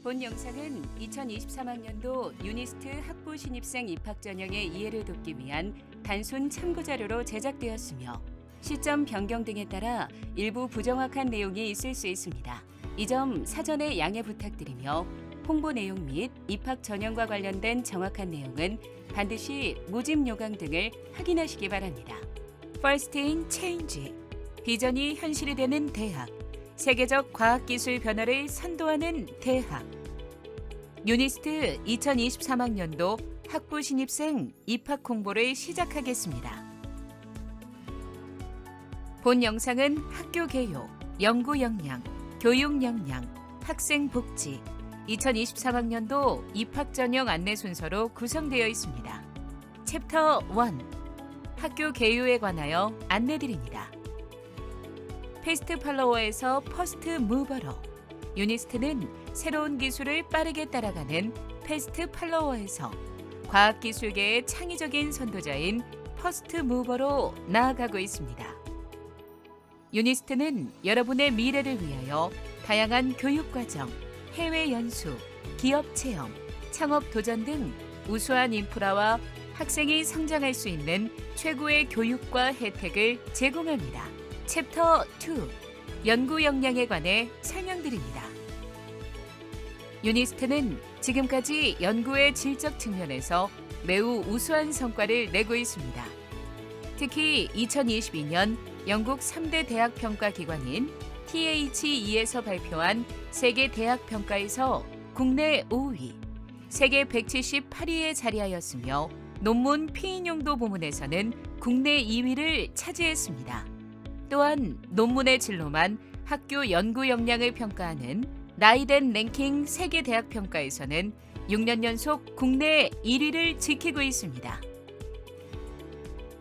본 영상은 2023학년도 유니스트 학부 신입생 입학 전형의 이해를 돕기 위한 단순 참고 자료로 제작되었으며 시점 변경 등에 따라 일부 부정확한 내용이 있을 수 있습니다. 이 점 사전에 양해 부탁드리며 홍보 내용 및 입학 전형과 관련된 정확한 내용은 반드시 모집 요강 등을 확인하시기 바랍니다. First in Change. 비전이 현실이 되는 대학. 세계적 과학기술 변화를 선도하는 대학. 유니스트 2023학년도 학부 신입생 입학 홍보를 시작하겠습니다. 본 영상은 학교 개요, 연구 역량, 교육 역량, 학생 복지, 2023학년도 입학 전형 안내 순서로 구성되어 있습니다. 챕터 1. 학교 개요에 관하여 안내드립니다. 패스트 팔로워에서 퍼스트 무버로. 유니스트는 새로운 기술을 빠르게 따라가는 패스트 팔로워에서 과학기술계의 창의적인 선도자인 퍼스트 무버로 나아가고 있습니다. 유니스트는 여러분의 미래를 위하여 다양한 교육과정, 해외 연수, 기업 체험, 창업 도전 등 우수한 인프라와 학생이 성장할 수 있는 최고의 교육과 혜택을 제공합니다. 챕터 2. 연구 역량에 관해 설명드립니다. 유니스트는 지금까지 연구의 질적 측면에서 매우 우수한 성과를 내고 있습니다. 특히 2022년 영국 3대 대학 평가 기관인 THE에서 발표한 세계 대학 평가에서 국내 5위, 세계 178위에 자리하였으며 논문 피인용도 부문에서는 국내 2위를 차지했습니다. 또한 논문의 진로만 학교 연구 역량을 평가하는 나이덴 랭킹 세계 대학 평가에서는 6년 연속 국내 1위를 지키고 있습니다.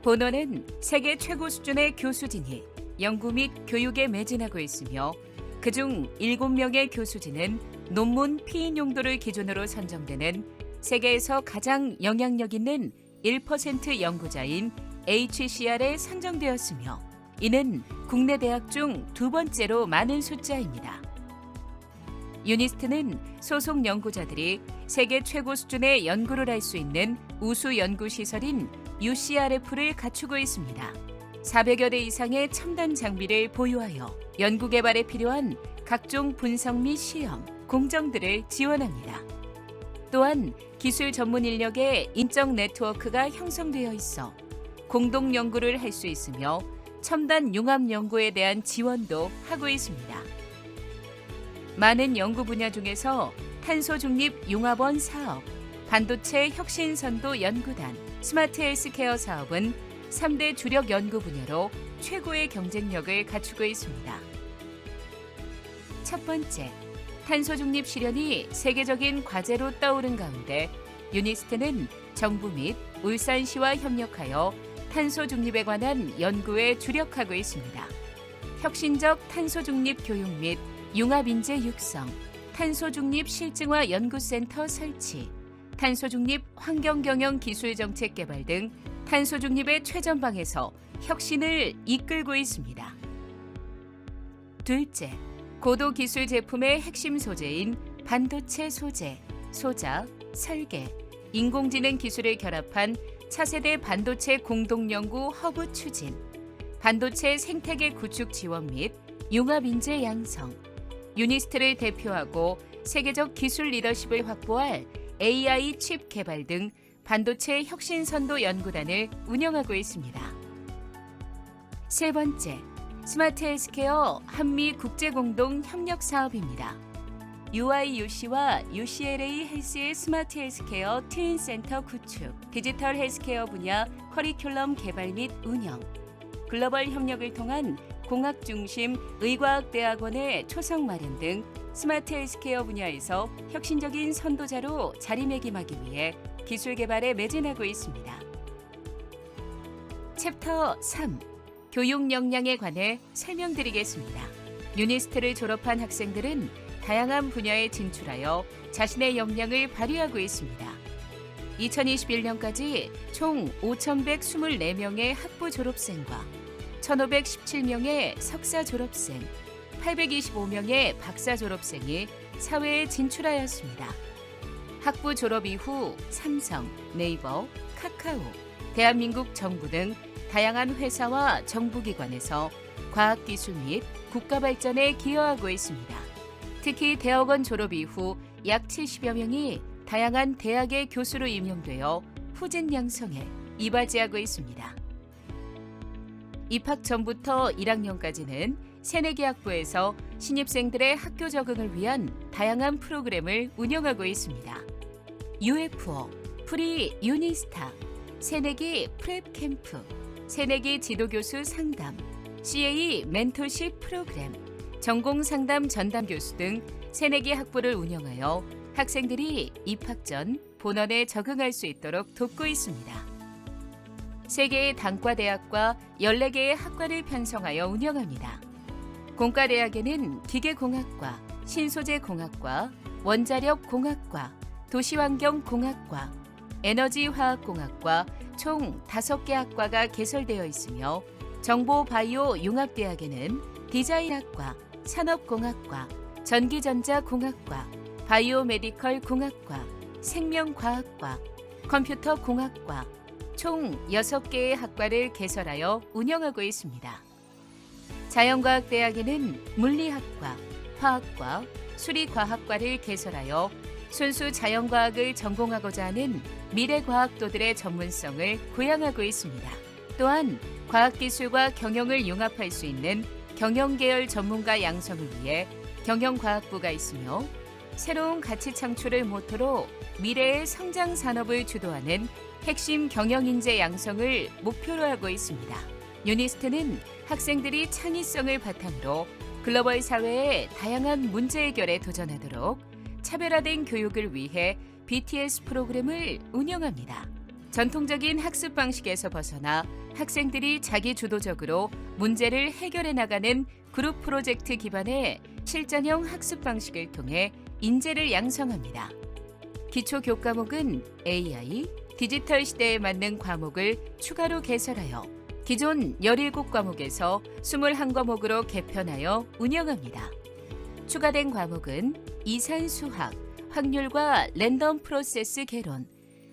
본원은 세계 최고 수준의 교수진이 연구 및 교육에 매진하고 있으며 그중 7명의 교수진은 논문 피인 용도를 기준으로 선정되는 세계에서 가장 영향력 있는 1% 연구자인 HCR에 선정되었으며 이는 국내 대학 중 두 번째로 많은 숫자입니다. 유니스트는 소속 연구자들이 세계 최고 수준의 연구를 할 수 있는 우수 연구시설인 UCRF를 갖추고 있습니다. 400여 대 이상의 첨단 장비를 보유하여 연구개발에 필요한 각종 분석 및 시험, 공정들을 지원합니다. 또한 기술 전문 인력의 인적 네트워크가 형성되어 있어 공동 연구를 할 수 있으며 첨단 융합 연구에 대한 지원도 하고 있습니다. 많은 연구 분야 중에서 탄소 중립 융합원 사업, 반도체 혁신 선도 연구단, 스마트 헬스케어 사업은 3대 주력 연구 분야로 최고의 경쟁력을 갖추고 있습니다. 첫 번째, 탄소 중립 실현이 세계적인 과제로 떠오른 가운데 유니스트는 정부 및 울산시와 협력하여 탄소 중립에 관한 연구에 주력하고 있습니다. 혁신적 탄소 중립 교육 및 융합 인재 육성, 탄소 중립 실증화 연구센터 설치, 탄소 중립 환경 경영 기술 정책 개발 등 탄소 중립의 최전방에서 혁신을 이끌고 있습니다. 둘째, 고도 기술 제품의 핵심 소재인 반도체 소재, 소자, 설계, 인공지능 기술을 결합한 차세대 반도체 공동연구 허브 추진, 반도체 생태계 구축 지원 및 융합 인재 양성, 유니스트를 대표하고 세계적 기술 리더십을 확보할 AI 칩 개발 등 반도체 혁신 선도 연구단을 운영하고 있습니다. 세 번째, 스마트 헬스케어 한미 국제공동 협력 사업입니다. UIUC와 UCLA 헬스의 스마트 헬스케어 트윈 센터 구축, 디지털 헬스케어 분야 커리큘럼 개발 및 운영, 글로벌 협력을 통한 공학 중심 의과학대학원의 초석 마련 등 스마트 헬스케어 분야에서 혁신적인 선도자로 자리매김하기 위해 기술 개발에 매진하고 있습니다. 챕터 3. 교육 역량에 관해 설명드리겠습니다. 유니스트를 졸업한 학생들은 다양한 분야에 진출하여 자신의 역량을 발휘하고 있습니다. 2021년까지 총 5,124명의 학부 졸업생과 1,517명의 석사 졸업생, 825명의 박사 졸업생이 사회에 진출하였습니다. 학부 졸업 이후 삼성, 네이버, 카카오, 대한민국 정부 등 다양한 회사와 정부기관에서 과학기술 및 국가 발전에 기여하고 있습니다. 특히 대학원 졸업 이후 약 70여 명이 다양한 대학의 교수로 임용되어 후진 양성에 이바지하고 있습니다. 입학 전부터 1학년까지는 새내기 학부에서 신입생들의 학교 적응을 위한 다양한 프로그램을 운영하고 있습니다. UFO, 프리 유니스타, 새내기 프랩 캠프, 새내기 지도교수 상담, CA 멘토십 프로그램, 전공 상담 전담 교수 등 새내기 학부를 운영하여 학생들이 입학 전 본원에 적응할 수 있도록 돕고 있습니다. 3개의 단과대학과 14개의 학과를 편성하여 운영합니다. 공과대학에는 기계공학과, 신소재공학과, 원자력공학과, 도시환경공학과, 에너지화학공학과 총 5개 학과가 개설되어 있으며 정보바이오 융합대학에는 디자인학과, 산업공학과, 전기전자공학과, 바이오메디컬 공학과, 생명과학과, 컴퓨터공학과 총 6개의 학과를 개설하여 운영하고 있습니다. 자연과학대학에는 물리학과, 화학과, 수리과학과를 개설하여 순수 자연과학을 전공하고자 하는 미래과학도들의 전문성을 고양하고 있습니다. 또한 과학기술과 경영을 융합할 수 있는 경영계열 전문가 양성을 위해 경영과학부가 있으며 새로운 가치 창출을 모토로 미래의 성장 산업을 주도하는 핵심 경영인재 양성을 목표로 하고 있습니다. 유니스트는 학생들이 창의성을 바탕으로 글로벌 사회의 다양한 문제 해결에 도전하도록 차별화된 교육을 위해 BTS 프로그램을 운영합니다. 전통적인 학습 방식에서 벗어나 학생들이 자기 주도적으로 문제를 해결해 나가는 그룹 프로젝트 기반의 실전형 학습 방식을 통해 인재를 양성합니다. 기초 교과목은 AI, 디지털 시대에 맞는 과목을 추가로 개설하여 기존 17과목에서 21과목으로 개편하여 운영합니다. 추가된 과목은 이산수학, 확률과 랜덤 프로세스 개론,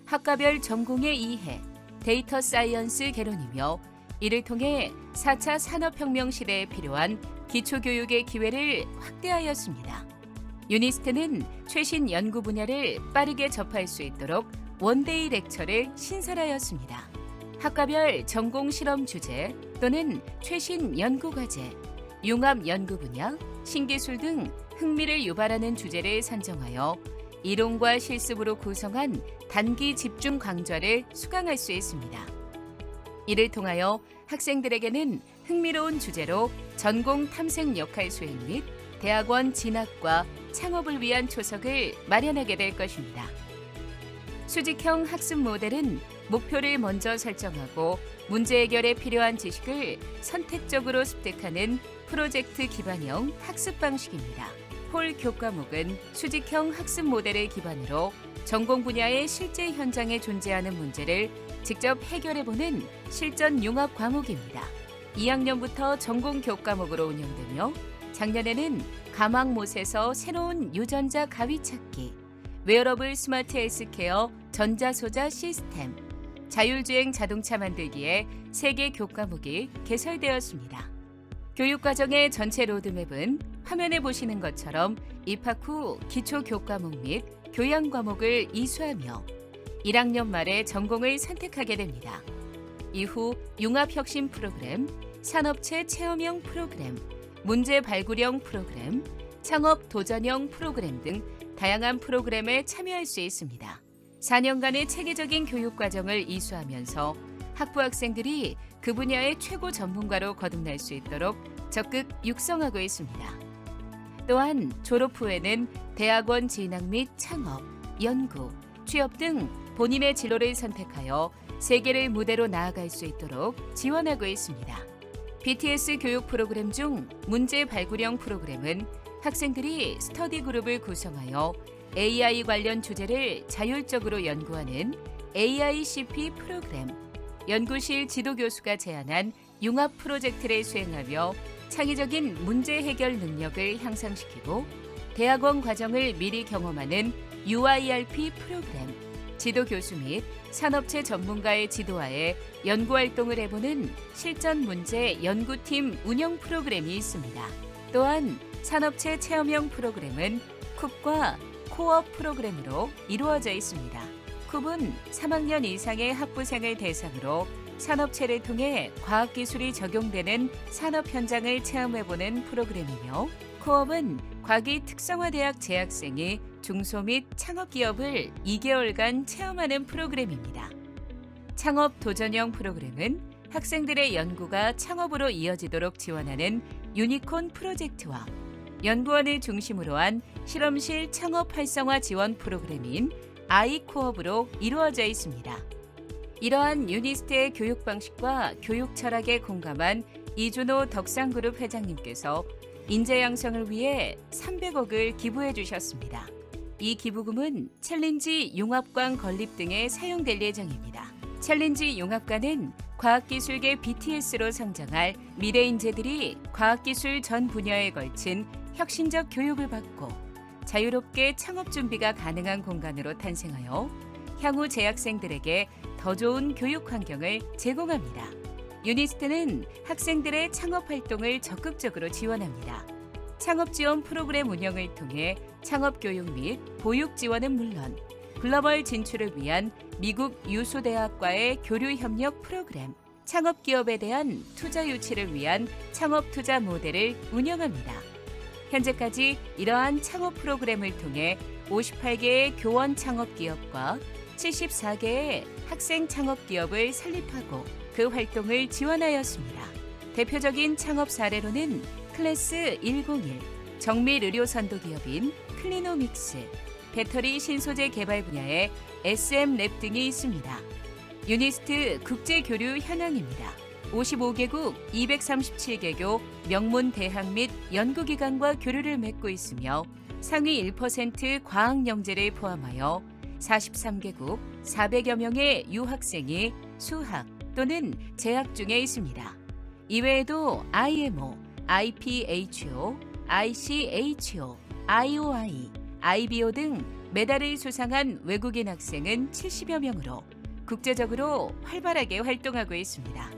학과별 전공의 이해, 데이터 사이언스 개론이며 이를 통해 4차 산업혁명 시대에 필요한 기초교육의 기회를 확대하였습니다. 유니스트는 최신 연구 분야를 빠르게 접할 수 있도록 원데이 렉처를 신설하였습니다. 학과별 전공 실험 주제 또는 최신 연구 과제, 융합 연구 분야, 신기술 등 흥미를 유발하는 주제를 선정하여 이론과 실습으로 구성한 단기 집중 강좌를 수강할 수 있습니다. 이를 통하여 학생들에게는 흥미로운 주제로 전공 탐색 역할 수행 및 대학원 진학과 창업을 위한 초석을 마련하게 될 것입니다. 수직형 학습 모델은 목표를 먼저 설정하고 문제 해결에 필요한 지식을 선택적으로 습득하는 프로젝트 기반형 학습 방식입니다. 홀 교과목은 수직형 학습 모델을 기반으로 전공 분야의 실제 현장에 존재하는 문제를 직접 해결해보는 실전 융합 과목입니다. 2학년부터 전공 교과목으로 운영되며 작년에는 가망못에서 새로운 유전자 가위 찾기, 웨어러블 스마트 헬스케어 전자소자 시스템, 자율주행 자동차 만들기에 3개 교과목이 개설되었습니다. 교육과정의 전체 로드맵은 화면에 보시는 것처럼 입학 후 기초 교과목 및 교양 과목을 이수하며 1학년 말에 전공을 선택하게 됩니다. 이후 융합혁신 프로그램, 산업체 체험형 프로그램, 문제 발굴형 프로그램, 창업 도전형 프로그램 등 다양한 프로그램에 참여할 수 있습니다. 4년간의 체계적인 교육 과정을 이수하면서 학부 학생들이 그 분야의 최고 전문가로 거듭날 수 있도록 적극 육성하고 있습니다. 또한 졸업 후에는 대학원 진학 및 창업, 연구, 취업 등 본인의 진로를 선택하여 세계를 무대로 나아갈 수 있도록 지원하고 있습니다. BTS 교육 프로그램 중 문제 발굴형 프로그램은 학생들이 스터디 그룹을 구성하여 AI 관련 주제를 자율적으로 연구하는 AICP 프로그램, 연구실 지도교수가 제안한 융합 프로젝트를 수행하며 창의적인 문제 해결 능력을 향상시키고 대학원 과정을 미리 경험하는 UIRP 프로그램, 지도 교수 및 산업체 전문가의 지도하에 연구활동을 해보는 실전 문제 연구팀 운영 프로그램이 있습니다. 또한 산업체 체험형 프로그램은 쿱과 코어 프로그램으로 이루어져 있습니다. 쿱은 3학년 이상의 학부생을 대상으로 산업체를 통해 과학기술이 적용되는 산업 현장을 체험해보는 프로그램이며, 코업은 과기 특성화대학 재학생이 중소 및 창업기업을 2개월간 체험하는 프로그램입니다. 창업 도전형 프로그램은 학생들의 연구가 창업으로 이어지도록 지원하는 유니콘 프로젝트와 연구원을 중심으로 한 실험실 창업 활성화 지원 프로그램인 아이코업으로 이루어져 있습니다. 이러한 유니스트의 교육 방식과 교육 철학에 공감한 이준호 덕상그룹 회장님께서 인재 양성을 위해 300억을 기부해 주셨습니다. 이 기부금은 챌린지 융합관 건립 등에 사용될 예정입니다. 챌린지 융합관은 과학기술계 BTS로 성장할 미래 인재들이 과학기술 전 분야에 걸친 혁신적 교육을 받고 자유롭게 창업 준비가 가능한 공간으로 탄생하여 향후 재학생들에게 더 좋은 교육 환경을 제공합니다. 유니스트는 학생들의 창업 활동을 적극적으로 지원합니다. 창업 지원 프로그램 운영을 통해 창업 교육 및 보육 지원은 물론 글로벌 진출을 위한 미국 유수대학과의 교류 협력 프로그램, 창업 기업에 대한 투자 유치를 위한 창업 투자 모델을 운영합니다. 현재까지 이러한 창업 프로그램을 통해 58개의 교원 창업 기업과 74개의 학생 창업 기업을 설립하고 그 활동을 지원하였습니다. 대표적인 창업 사례로는 클래스 101, 정밀 의료 선도 기업인 클리노믹스, 배터리 신소재 개발 분야의 SM랩 등이 있습니다. 유니스트 국제교류 현황입니다. 55개국 237개교 명문 대학 및 연구기관과 교류를 맺고 있으며 상위 1% 과학영재를 포함하여 43개국 400여 명의 유학생이 수학 또는 재학 중에 있습니다. 이외에도 IMO, IPHO, ICHO, IOI, IBO 등 메달을 수상한 외국인 학생은 70여 명으로 국제적으로 활발하게 활동하고 있습니다.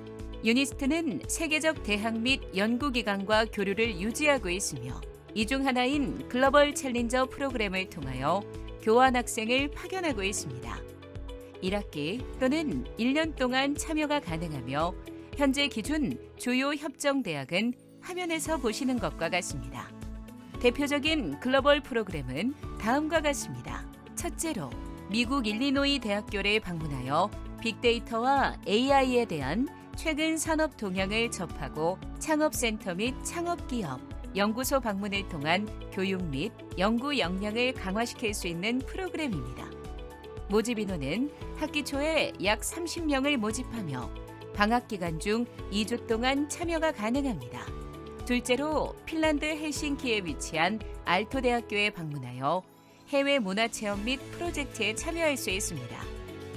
유니스트는 세계적 대학 및 연구기관과 교류를 유지하고 있으며 이 중 하나인 글로벌 챌린저 프로그램을 통하여 교환 학생을 파견하고 있습니다. 1학기 또는 1년 동안 참여가 가능하며 현재 기준 주요 협정 대학은 화면에서 보시는 것과 같습니다. 대표적인 글로벌 프로그램은 다음과 같습니다. 첫째로 미국 일리노이 대학교를 방문하여 빅데이터와 AI에 대한 최근 산업 동향을 접하고 창업센터 및 창업기업, 연구소 방문을 통한 교육 및 연구 역량을 강화시킬 수 있는 프로그램입니다. 모집 인원은 학기 초에 약 30명을 모집하며 방학 기간 중 2주 동안 참여가 가능합니다. 둘째로 핀란드 헬싱키에 위치한 알토 대학교에 방문하여 해외 문화체험 및 프로젝트에 참여할 수 있습니다.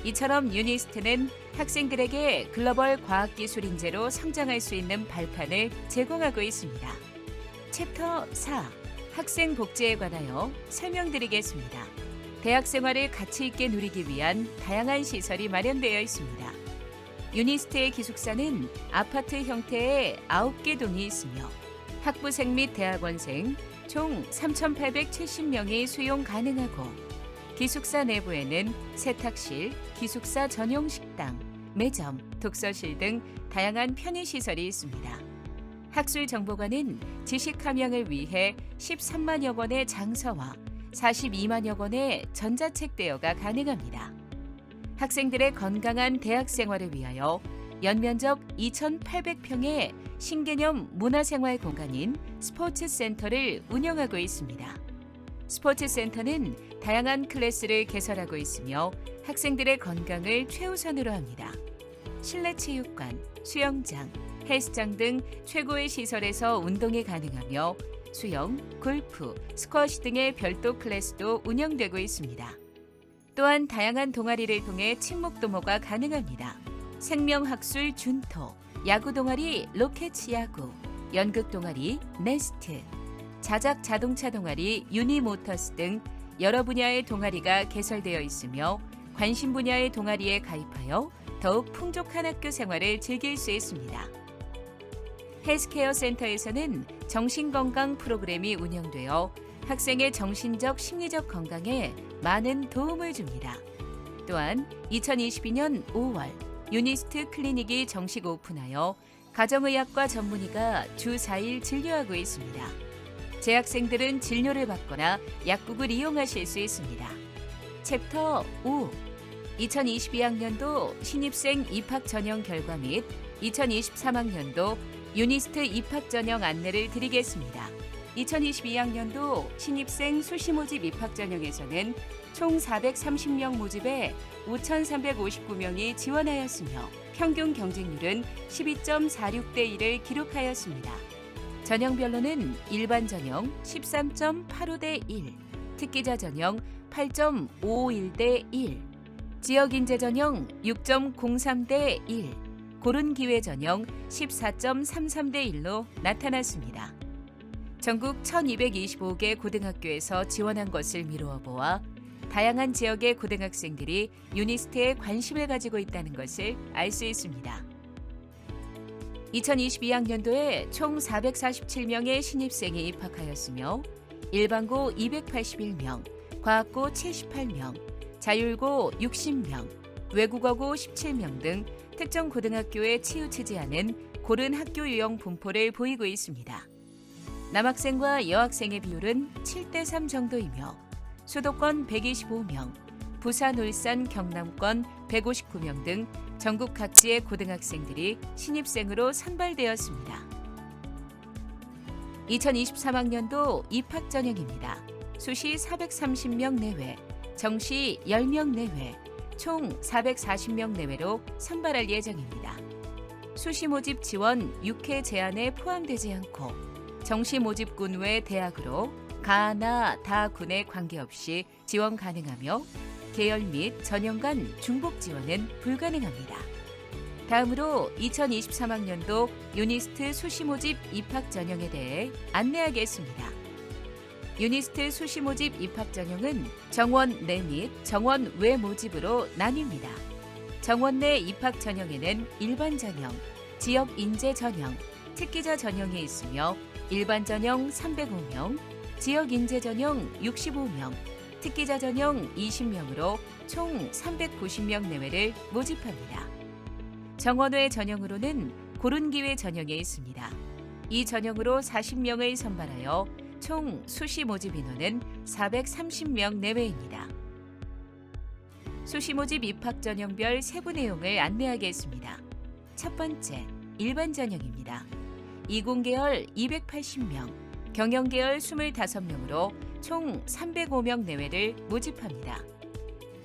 이처럼 유니스트는 학생들에게 글로벌 과학기술 인재로 성장할 수 있는 발판을 제공하고 있습니다. 챕터 4. 학생 복지에 관하여 설명드리겠습니다. 대학 생활을 가치 있게 누리기 위한 다양한 시설이 마련되어 있습니다. 유니스트의 기숙사는 아파트 형태의 9개 동이 있으며 학부생 및 대학원생 총 3,870명이 수용 가능하고 기숙사 내부에는 세탁실, 기숙사 전용 식당, 매점, 독서실 등 다양한 편의시설이 있습니다. 학술정보관은 지식 함양을 위해 13만여 권의 장서와 42만여 권의 전자책 대여가 가능합니다. 학생들의 건강한 대학 생활을 위하여 연면적 2,800평의 신개념 문화생활 공간인 스포츠센터를 운영하고 있습니다. 스포츠센터는 다양한 클래스를 개설하고 있으며 학생들의 건강을 최우선으로 합니다. 실내 체육관, 수영장, 헬스장 등 최고의 시설에서 운동이 가능하며 수영, 골프, 스쿼시 등의 별도 클래스도 운영되고 있습니다. 또한 다양한 동아리를 통해 친목 도모가 가능합니다. 생명학술 준토, 야구 동아리 로켓 야구, 연극 동아리 네스트, 자작 자동차 동아리 유니모터스 등 여러 분야의 동아리가 개설되어 있으며 관심 분야의 동아리에 가입하여 더욱 풍족한 학교 생활을 즐길 수 있습니다. 헬스케어 센터에서는 정신건강 프로그램이 운영되어 학생의 정신적, 심리적 건강에 많은 도움을 줍니다. 또한 2022년 5월 유니스트 클리닉이 정식 오픈하여 가정의학과 전문의가 주 4일 진료하고 있습니다. 재학생들은 진료를 받거나 약국을 이용하실 수 있습니다. 챕터 5. 2022학년도 신입생 입학 전형 결과 및 2023학년도 유니스트 입학 전형 안내를 드리겠습니다. 2022학년도 신입생 수시 모집 입학 전형에서는 총 430명 모집에 5,359명이 지원하였으며 평균 경쟁률은 12.46대 1을 기록하였습니다. 전형별로는 일반 전형 13.85대 1, 특기자 전형 8.551대 1, 지역 인재 전형 6.03대 1, 고른 기회 전형 14.33대 1로 나타났습니다. 전국 1,225개 고등학교에서 지원한 것을 미루어 보아 다양한 지역의 고등학생들이 유니스트에 관심을 가지고 있다는 것을 알 수 있습니다. 2022학년도에 총 447명의 신입생이 입학하였으며 일반고 281명, 과학고 78명, 자율고 60명, 외국어고 17명 등 특정 고등학교에 치우치지 않은 고른 학교 유형 분포를 보이고 있습니다. 남학생과 여학생의 비율은 7대3 정도이며 수도권 125명, 부산, 울산, 경남권 159명 등 전국 각지의 고등학생들이 신입생으로 선발되었습니다. 2023학년도 입학 전형입니다. 수시 430명 내외, 정시 10명 내외, 총 440명 내외로 선발할 예정입니다. 수시 모집 지원 6회 제한에 포함되지 않고 정시 모집군 외 대학으로 가나 다 군에 관계없이 지원 가능하며 계열 및 전형 간 중복 지원은 불가능합니다. 다음으로 2023학년도 유니스트 수시 모집 입학 전형에 대해 안내하겠습니다. 유니스트 수시 모집 입학 전형은 정원 내 및 정원 외 모집으로 나뉩니다. 정원 내 입학 전형에는 일반 전형, 지역 인재 전형, 특기자 전형이 있으며 일반 전형 305명, 지역 인재 전형 65명, 특기자 전형 20명으로 총 390명 내외를 모집합니다. 정원외 전형으로는 고른 기회 전형에 있습니다. 이 전형으로 40명을 선발하여 총 수시 모집 인원은 430명 내외입니다. 수시 모집 입학 전형별 세부 내용을 안내하겠습니다. 첫 번째, 일반 전형입니다. 이공계열 280명, 경영계열 25명으로 총 305명 내외를 모집합니다.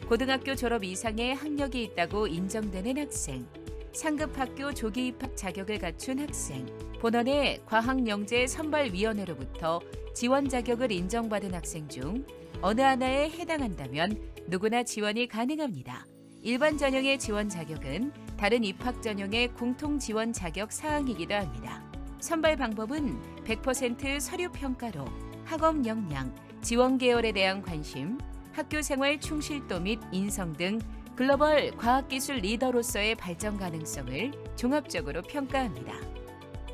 고등학교 졸업 이상의 학력이 있다고 인정되는 학생, 상급학교 조기 입학 자격을 갖춘 학생, 본원의 과학영재 선발위원회로부터 지원 자격을 인정받은 학생 중 어느 하나에 해당한다면 누구나 지원이 가능합니다. 일반 전형의 지원 자격은 다른 입학 전형의 공통 지원 자격 사항이기도 합니다. 선발 방법은 100% 서류 평가로 학업 역량, 지원 계열에 대한 관심, 학교 생활 충실도 및 인성 등 글로벌 과학기술 리더로서의 발전 가능성을 종합적으로 평가합니다.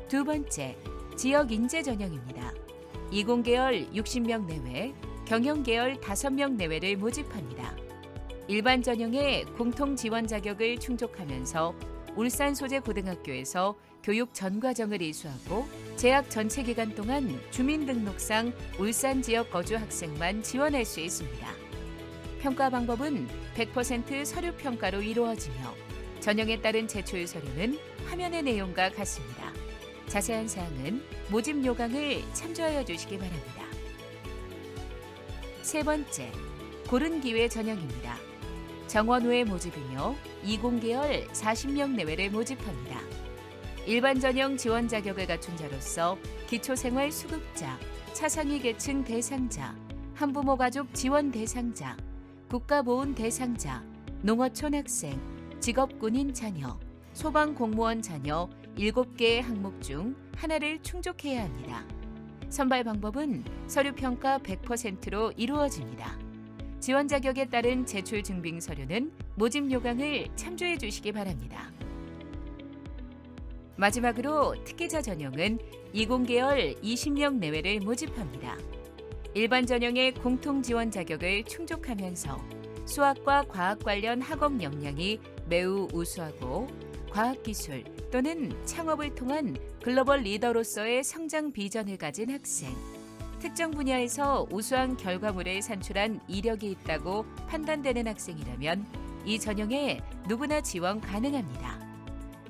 두 번째, 지역 인재 전형입니다. 이공계열 60명 내외, 경영계열 5명 내외를 모집합니다. 일반 전형의 공통 지원 자격을 충족하면서 울산 소재 고등학교에서 교육 전 과정을 이수하고 재학 전체 기간 동안 주민등록상 울산 지역 거주 학생만 지원할 수 있습니다. 평가 방법은 100% 서류 평가로 이루어지며 전형에 따른 제출 서류는 화면의 내용과 같습니다. 자세한 사항은 모집 요강을 참조하여 주시기 바랍니다. 세 번째, 고른 기회 전형입니다. 정원 후의 모집이며 이공계열 40명 내외를 모집합니다. 일반 전형 지원 자격을 갖춘 자로서 기초생활 수급자, 차상위 계층 대상자, 한부모 가족 지원 대상자, 국가보훈 대상자, 농어촌 학생, 직업군인 자녀, 소방공무원 자녀 7개의 항목 중 하나를 충족해야 합니다. 선발 방법은 서류 평가 100%로 이루어집니다. 지원 자격에 따른 제출 증빙 서류는 모집 요강을 참조해 주시기 바랍니다. 마지막으로 특기자 전형은 이공계열 20명 내외를 모집합니다. 일반 전형의 공통 지원 자격을 충족하면서 수학과 과학 관련 학업 역량이 매우 우수하고 과학기술 또는 창업을 통한 글로벌 리더로서의 성장 비전을 가진 학생, 특정 분야에서 우수한 결과물을 산출한 이력이 있다고 판단되는 학생이라면 이 전형에 누구나 지원 가능합니다.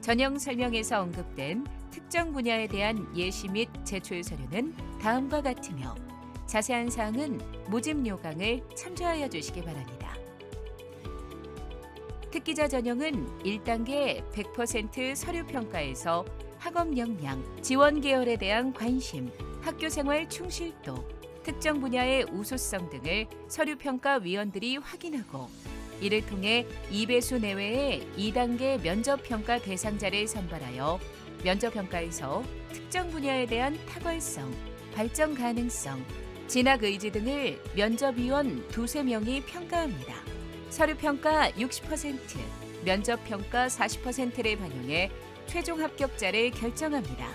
전형 설명에서 언급된 특정 분야에 대한 예시 및 제출 서류는 다음과 같으며 자세한 사항은 모집 요강을 참조하여 주시기 바랍니다. 특기자 전형은 1단계 100% 서류 평가에서 학업 역량, 지원 계열에 대한 관심, 학교 생활 충실도, 특정 분야의 우수성 등을 서류 평가 위원들이 확인하고 이를 통해 2배수 내외의 2단계 면접 평가 대상자를 선발하여 면접 평가에서 특정 분야에 대한 탁월성, 발전 가능성, 진학 의지 등을 면접위원 2~3명이 평가합니다. 서류 평가 60%, 면접 평가 40%를 반영해 최종 합격자를 결정합니다.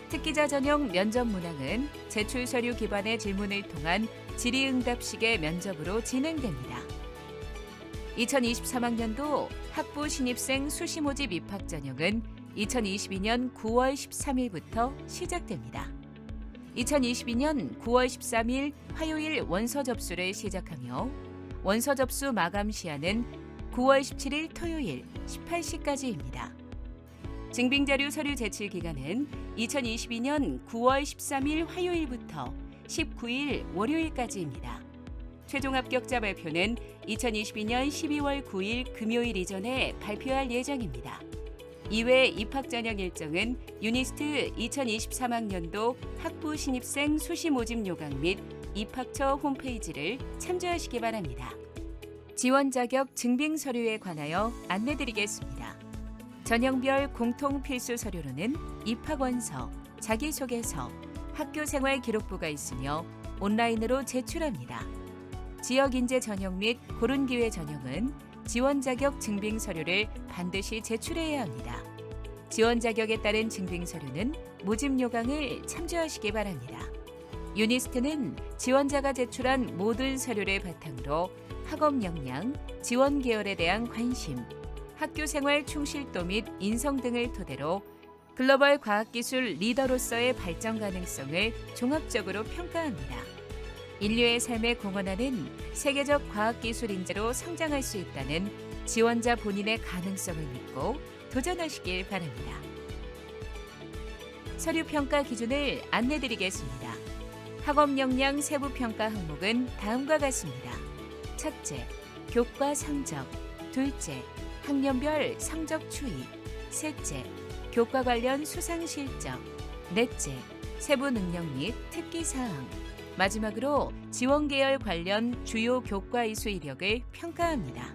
특기자 전형 면접 문항은 제출 서류 기반의 질문을 통한 질의응답식의 면접으로 진행됩니다. 2023학년도 학부 신입생 수시 모집 입학 전형은 2022년 9월 13일부터 시작됩니다. 2022년 9월 13일 화요일 원서 접수를 시작하며 원서 접수 마감 시한은 9월 17일 토요일 18시까지입니다. 증빙자료 서류 제출 기간은 2022년 9월 13일 화요일부터 19일 월요일까지입니다. 최종 합격자 발표는 2022년 12월 9일 금요일 이전에 발표할 예정입니다. 이외 입학 전형 일정은 유니스트 2023학년도 학부 신입생 수시 모집 요강 및 입학처 홈페이지를 참조하시기 바랍니다. 지원 자격 증빙 서류에 관하여 안내드리겠습니다. 전형별 공통 필수 서류로는 입학원서, 자기소개서, 학교생활 기록부가 있으며 온라인으로 제출합니다. 지역인재 전형 및 고른기회 전형은 지원 자격 증빙 서류를 반드시 제출해야 합니다. 지원 자격에 따른 증빙 서류는 모집 요강을 참조하시기 바랍니다. 유니스트는 지원자가 제출한 모든 서류를 바탕으로 학업 역량, 지원 계열에 대한 관심, 학교 생활 충실도 및 인성 등을 토대로 글로벌 과학기술 리더로서의 발전 가능성을 종합적으로 평가합니다. 인류의 삶에 공헌하는 세계적 과학기술 인재로 성장할 수 있다는 지원자 본인의 가능성을 믿고 도전하시길 바랍니다. 서류 평가 기준을 안내드리겠습니다. 학업 역량 세부 평가 항목은 다음과 같습니다. 첫째, 교과 성적. 둘째, 학년별 성적 추이. 셋째, 교과 관련 수상 실적. 넷째, 세부 능력 및 특기 사항. 마지막으로 지원 계열 관련 주요 교과 이수 이력을 평가합니다.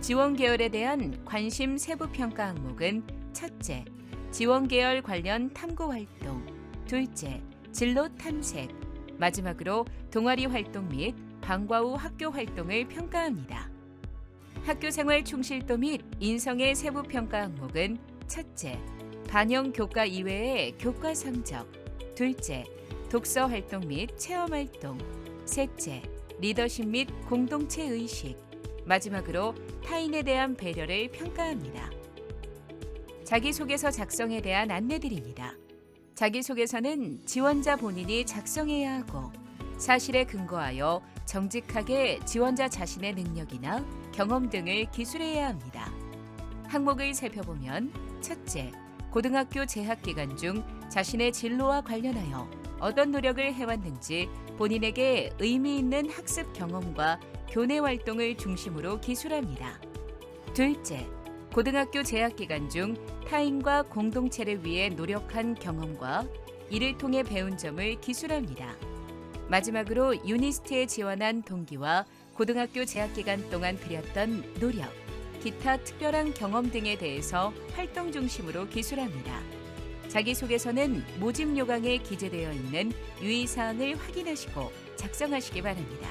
지원 계열에 대한 관심 세부 평가 항목은 첫째, 지원 계열 관련 탐구 활동. 둘째, 진로 탐색. 마지막으로 동아리 활동 및 방과 후 학교 활동을 평가합니다. 학교 생활 충실도 및 인성의 세부 평가 항목은 첫째, 반영 교과 이외의 교과 성적. 둘째, 독서 활동 및 체험 활동. 셋째, 리더십 및 공동체 의식. 마지막으로 타인에 대한 배려를 평가합니다. 자기소개서 작성에 대한 안내드립니다. 자기소개서는 지원자 본인이 작성해야 하고 사실에 근거하여 정직하게 지원자 자신의 능력이나 경험 등을 기술해야 합니다. 항목을 살펴보면 첫째, 고등학교 재학 기간 중 자신의 진로와 관련하여 어떤 노력을 해왔는지 본인에게 의미 있는 학습 경험과 교내 활동을 중심으로 기술합니다. 둘째, 고등학교 재학 기간 중 타인과 공동체를 위해 노력한 경험과 이를 통해 배운 점을 기술합니다. 마지막으로 유니스트에 지원한 동기와 고등학교 재학 기간 동안 들였던 노력, 기타 특별한 경험 등에 대해서 활동 중심으로 기술합니다. 자기소개서는 모집 요강에 기재되어 있는 유의사항을 확인하시고 작성하시기 바랍니다.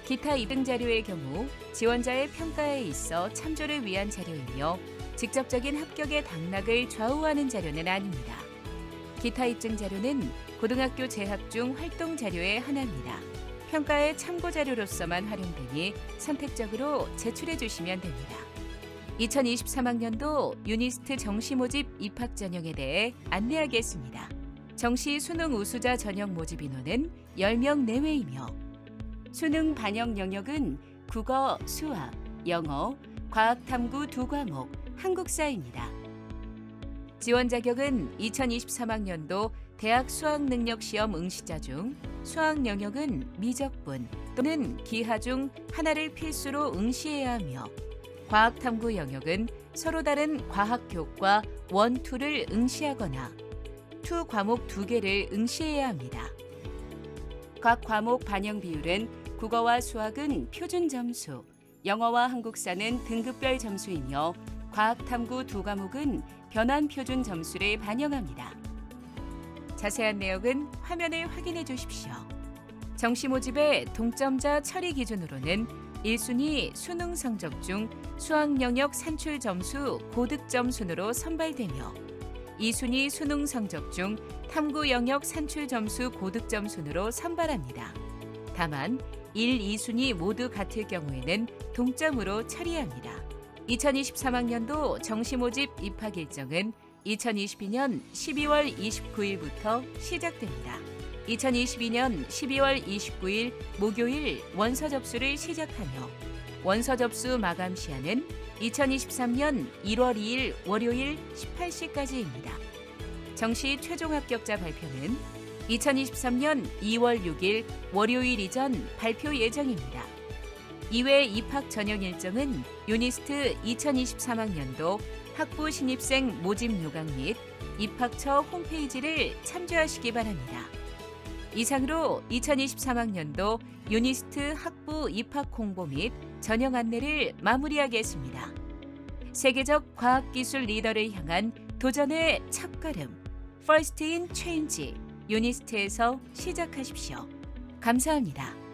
기타 입등 자료의 경우 지원자의 평가에 있어 참조를 위한 자료이며 직접적인 합격의 당락을 좌우하는 자료는 아닙니다. 기타 입증 자료는 고등학교 재학 중 활동 자료의 하나입니다. 평가의 참고 자료로서만 활용되니 선택적으로 제출해 주시면 됩니다. 2023학년도 유니스트 정시 모집 입학 전형에 대해 안내하겠습니다. 정시 수능 우수자 전형 모집 인원은 10명 내외이며 수능 반영 영역은 국어, 수학, 영어, 과학탐구 2과목, 한국사입니다. 지원 자격은 2023학년도 대학 수학능력시험 응시자 중 수학 영역은 미적분 또는 기하 중 하나를 필수로 응시해야 하며 과학탐구 영역은 서로 다른 과학교과 1, 2를 응시하거나 2 과목 2개를 응시해야 합니다. 각 과목 반영 비율은 국어와 수학은 표준 점수, 영어와 한국사는 등급별 점수이며 과학탐구 2과목은 변환 표준 점수를 반영합니다. 자세한 내용은 화면을 확인해 주십시오. 정시 모집의 동점자 처리 기준으로는 1순위 수능 성적 중 수학 영역 산출 점수 고득점 순으로 선발되며 2순위 수능 성적 중 탐구 영역 산출 점수 고득점 순으로 선발합니다. 다만 1, 2순위 모두 같을 경우에는 동점으로 처리합니다. 2023학년도 정시 모집 입학 일정은 2022년 12월 29일부터 시작됩니다. 2022년 12월 29일 목요일 원서 접수를 시작하며 원서 접수 마감 시한은 2023년 1월 2일 월요일 18시까지입니다. 정시 최종 합격자 발표는 2023년 2월 6일 월요일 이전 발표 예정입니다. 이외 입학 전형 일정은 유니스트 2023학년도 학부 신입생 모집 요강 및 입학처 홈페이지를 참조하시기 바랍니다. 이상으로 2023학년도 유니스트 학부 입학 홍보 및 전형 안내를 마무리하겠습니다. 세계적 과학기술 리더를 향한 도전의 첫걸음, First in Change, 유니스트에서 시작하십시오. 감사합니다.